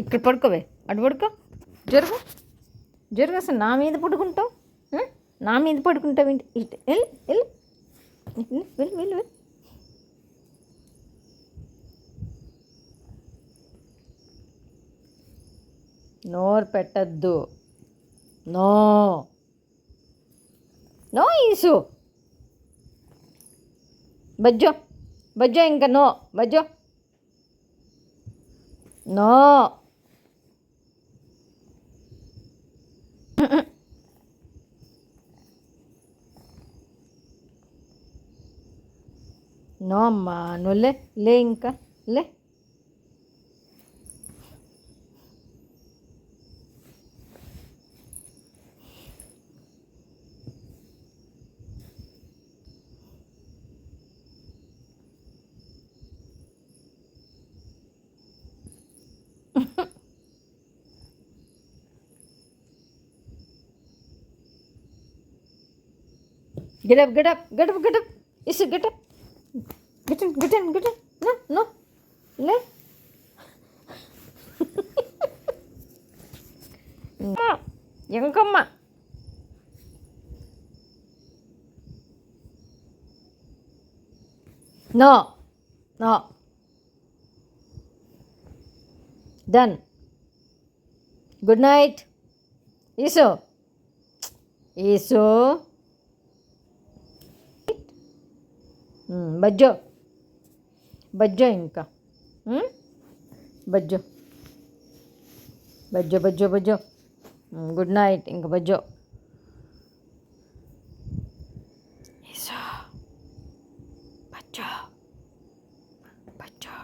ఇక్కడ పడుకోవే, అటు పడుకో. జరుగు జరుగు, అసలు నా మీద పడుకుంటావు, నా మీద పడుకుంటావు ఏంటి? ఇటు వెళ్ళు వెళ్ళు వెళ్ళు వెళ్ళు వెళ్ళు. నోరు పెట్టద్దు. No no ఈసు. బజ్జో బజ్జో, ఇంకా నో బజ్జో. నో నో అమ్మా, నువ్వు లే లే, ఇంకా లే. Get up, get up, get up, get up. Isu, get up. Get in, get in, get in. No, no. Lay. Yangamma. No, no. Done. Good night. Isu. Isu. బజ్జో బజ్జో, ఇంకా బజ్జో బజ్జో బజ్జో బజ్జో. Good night, ఇంకా బజ్జో. బజ్జో బజ్జో బజ్జో.